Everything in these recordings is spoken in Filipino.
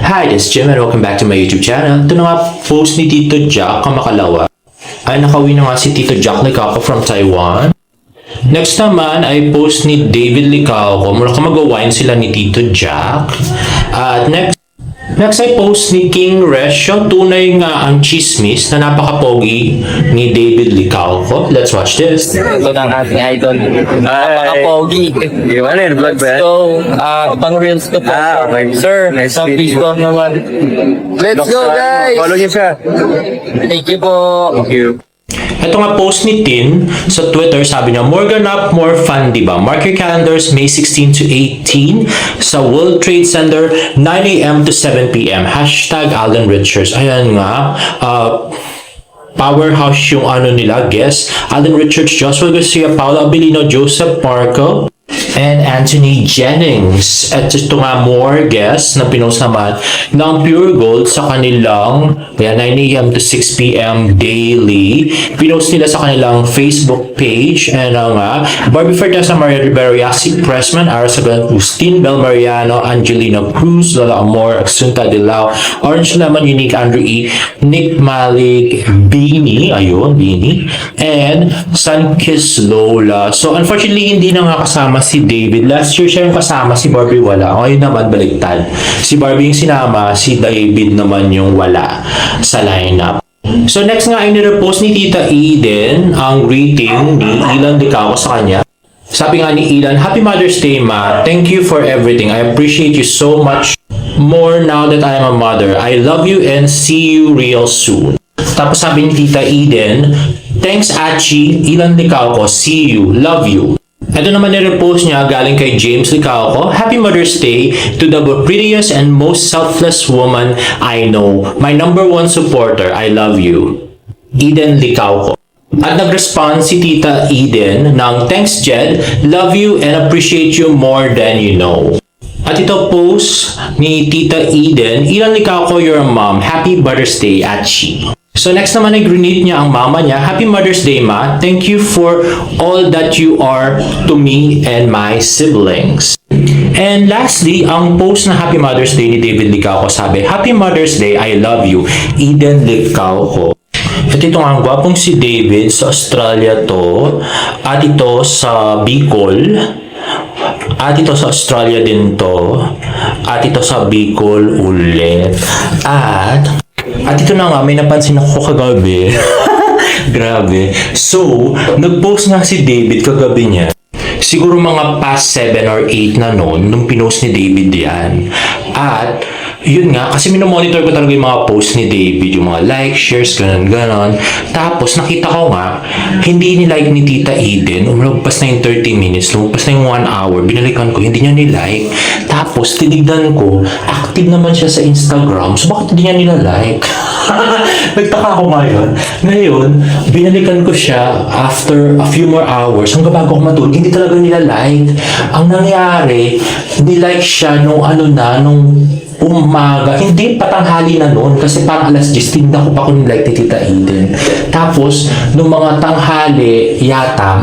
Hi, this is Jim and welcome back to my YouTube channel. Ito na nga post ni Tito Jack Kamakalawa. Ay nakauwi na nga si Tito Jack Licauco from Taiwan. Next naman ay post ni David Licauco. Mula ka mag-wine sila ni Tito Jack. At next ay post ni King Resyo. Tunay nga ang chismis na napaka-pogi ni David Licauco. Let's watch this. Ito ng ating idol. Napaka-pogi. Ano yun? Vlog ba yan? So, pang reels ko po. Okay. Sir, Nice some meeting please go naman. Let's go, guys! Follow niyo siya. Thank you po. Thank you. Ito nga post ni Tin sa Twitter, sabi niya, more ganap, more fun, diba? Mark your calendars, May 16 to 18 sa World Trade Center, 9 a.m. to 7 p.m. Hashtag Alden Richards. Ayan nga, powerhouse yung ano nila, guess. Alden Richards, Joshua Garcia, Paolo Abilino, Joseph Marco, and Anthony Jennings. At ito nga more guests na pinost naman ng Pure Gold sa kanilang 9 a.m. to 6 p.m. daily. Pinost nila sa kanilang Facebook page. And nga, Barbie Fertesa, Maria Rivero, Yasi Pressman, Arasabel Agustin, Bel Mariano, Angelina Cruz, Lola Amor, Axunta Dilao, Orange Lemon, Unique Andrew E, Nick Malik, Beanie, ayun, Beanie, and Sunkiss Lola. So, unfortunately, hindi na nga kasama si David. Last year siya yung kasama, si Barbie wala. Ngayon naman, baliktad. Si Barbie yung sinama, si David naman yung wala sa lineup. So, next nga ay nirepost ni Tita Eden ang greeting ni Ilan Licauco sa kanya. Sabi nga ni Ilan, Happy Mother's Day, Ma. Thank you for everything. I appreciate you so much more now that I am a mother. I love you and see you real soon. Tapos sabi ni Tita Eden, thanks, Achi, Ilan Licauco. See you. Love you. Ito naman nirepost niya galing kay James Licauco. Happy Mother's Day to the prettiest and most selfless woman I know. My number one supporter. I love you. Eden Licauco. At nag-respond si Tita Eden ng thanks Jed, love you and appreciate you more than you know. At ito post ni Tita Eden, Ilan Licauco, your mom. Happy Mother's Day, Achi. So next naman ay greet niya ang mama niya. Happy Mother's Day, Ma. Thank you for all that you are to me and my siblings. And lastly, ang post na Happy Mother's Day ni David Licauco sabi, Happy Mother's Day, I love you, Eden Licauco. At ito nga, ang gwapong si David sa Australia to. At ito sa Bicol. At ito sa Australia din to. At ito sa Bicol ulit. At ito na nga, may napansin ako kagabi. Grabe. So, nag-post nga si David kagabi niya. Siguro mga past 7 or 8 na noon, nung pinost ni David yan. At, yun nga, kasi minomonitor ko talaga yung mga post ni David, yung mga like, shares, ganon. Tapos, nakita ko nga, hindi ni-like ni Tita Eden, lumagpas na yung 30 minutes, lumagpas na yung 1 hour, binalikan ko, hindi niya ni-like. Tapos, tinignan ko, active naman siya sa Instagram, so bakit hindi niya nila-like? Nagtaka ako ngayon. Ngayon, binalikan ko siya after a few more hours, hanggang bago ako matulog, hindi talaga nila-like. Ang nangyari, ni-like siya nung umaga, hindi patanghali na noon kasi parang alas 10, tinda ko pa kung like ni Tita Eden. Tapos, nung mga tanghali, yata,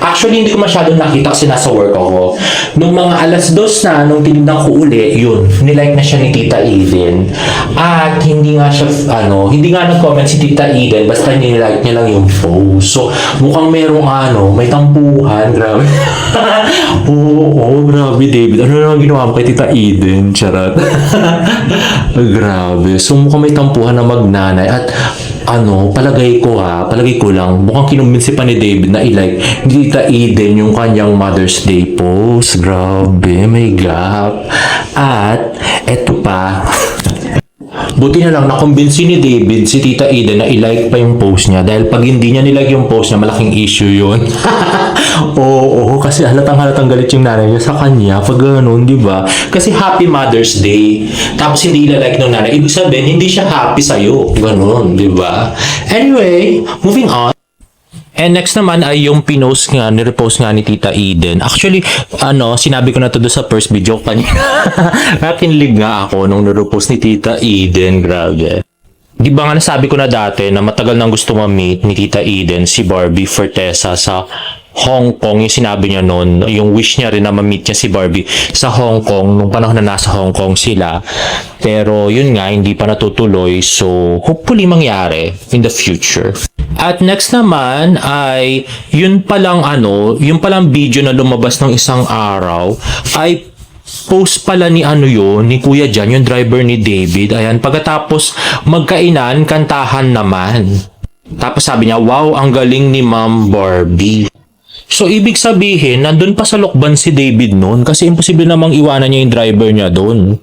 actually, hindi ko masyadong nakita kasi nasa work ako. Nung mga alas 2 na, nung tinignan ko uli, yun, nilike na siya ni Tita Eden. At hindi nga siya, hindi nga nag-comment si Tita Eden, basta nilike niya lang yung post. So, mukhang merong may tampuhan, grabe. Oo, grabe, David. Ano naman ginawa mo kay Tita Eden? Charot. Grabe. So, mukhang may tampuhan na magnanay. At, palagay ko lang, mukhang kinumbinsi pa ni David na i-like ni Tita Eden yung kanyang Mother's Day post. Grabe, may gap. At, eto pa. Buti na lang nakumbinsi ni David si Tita Eden na i-like pa yung post niya dahil pag hindi niya nilike yung post niya, malaking issue yun. Oo, kasi halatang galit yung nanay niya sa kanya pag gano'n, di ba? Kasi Happy Mother's Day. Tapos hindi ila-like ng nanay. Ibig sabihin, hindi siya happy sa'yo. Gano'n, di ba? Anyway, moving on. And next naman ay yung nirepost nga ni Tita Eden. Actually, sinabi ko na to doon sa first video kanina. Nakinlig nga ako nung nirepost ni Tita Eden. Grabe. Di ba nga nasabi ko na dati na matagal nang gusto ma-meet ni Tita Eden si Barbie Fertesa sa Hong Kong, yung sinabi niya noon, yung wish niya rin na ma-meet niya si Barbie sa Hong Kong nung panahon na nasa Hong Kong sila. Pero yun nga, hindi pa natutuloy. So, hopefully mangyari in the future. At next naman ay yun palang video na lumabas ng isang araw ay post pala ni ni Kuya Jan, yung driver ni David. Ayan, pagkatapos magkainan, kantahan naman. Tapos sabi niya, wow, ang galing ni Ma'am Barbie. So, ibig sabihin, nandun pa sa lokban si David noon kasi imposible namang iwanan niya yung driver niya doon.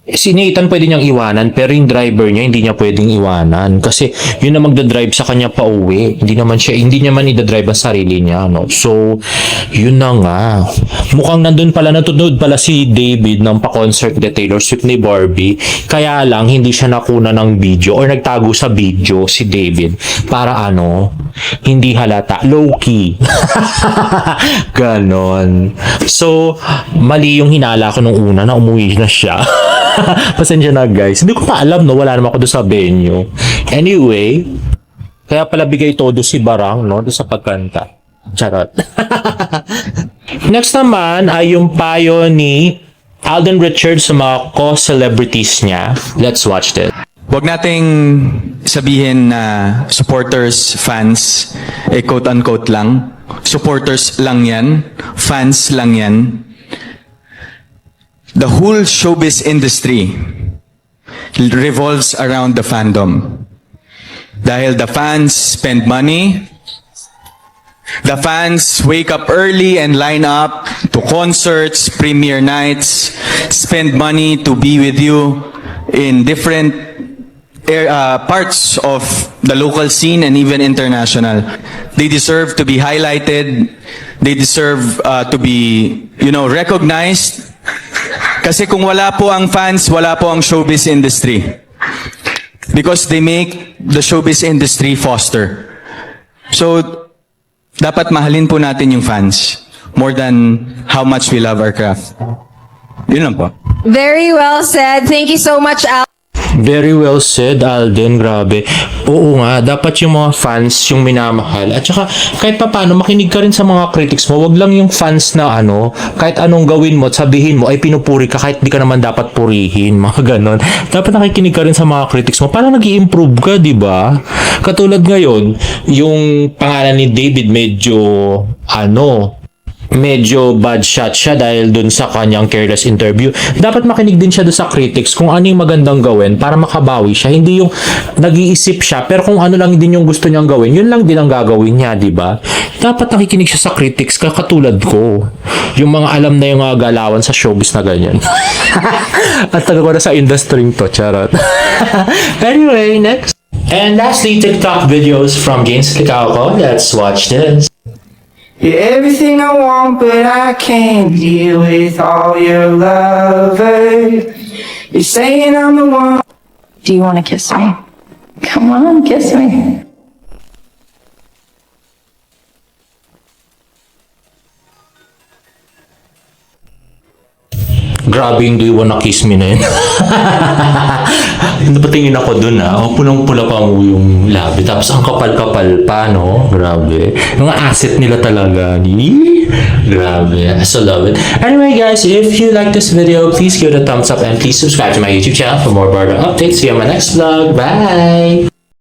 Si Nathan pwede niyang iwanan pero yung driver niya hindi niya pwedeng iwanan kasi yun na magdadrive sa kanya pa uwi. Hindi naman idadrive ang sarili niya, no? So, yun na nga. Mukhang nandun pala, natunood pala si David ng pa-concert ni Taylor Swift ni Barbie. Kaya lang, hindi siya nakuna ng video or nagtago sa video si David para hindi halata. Low-key. Ganon. So, mali yung hinala ko nung una na umuwi na siya. Pasensya na guys. Hindi ko pa alam, no? Wala naman ako doon sa venue. Anyway, kaya pala bigay todo si Barang, no? Doon sa pagkanta. Charot. Next naman ay yung payo ni Alden Richards sa mga co-celebrities niya. Let's watch this. Huwag nating sabihin na supporters, fans, quote-unquote lang. Supporters lang yan. Fans lang yan. The whole showbiz industry revolves around the fandom. Dahil the fans spend money, the fans wake up early and line up to concerts, premiere nights, spend money to be with you in different parts of the local scene and even international. They deserve to be highlighted. They deserve to be, recognized. Kasi kung wala po ang fans, wala po ang showbiz industry. Because they make the showbiz industry foster. So, dapat mahalin po natin yung fans more than how much we love our craft. Yun lang po. Very well said. Thank you so much, Al. Very well said, Alden. Grabe. Oo nga, dapat yung mga fans yung minamahal. At saka, kahit paano, makinig ka rin sa mga critics mo. Wag lang yung fans na kahit anong gawin mo at sabihin mo, ay pinupuri ka kahit di ka naman dapat purihin. Mga ganon. Dapat nakikinig ka rin sa mga critics mo. Para nag-i-improve ka, di ba? Katulad ngayon, yung pangalan ni David medyo bad shot siya dahil dun sa kanyang careless interview. Dapat makinig din siya dun sa critics kung ano yung magandang gawin para makabawi siya. Hindi yung nag-iisip siya pero kung ano lang din yung gusto niyang gawin, yun lang din ang gagawin niya, di ba? Dapat nakikinig siya sa critics katulad ko. Yung mga alam na yung mga galawan sa showbiz na ganyan. At taga ko na sa industry to, charot. Anyway, next. And lastly, TikTok videos from Gaines Licauco. Let's watch this. You're everything I want, but I can't deal with all your lovers. You're saying I'm the one. Do you want to kiss me? Come on, kiss me. Grabe yung do you wanna kiss me na yun. Napatingin ako dun punong-pula pa mo yung labi. Tapos ang kapal-kapal pa, no? Grabe. Mga asset nila talaga. Grabe. I so love it. Anyway guys, if you like this video, please give it a thumbs up and please subscribe to my YouTube channel for more Barda updates. See you on my next vlog. Bye!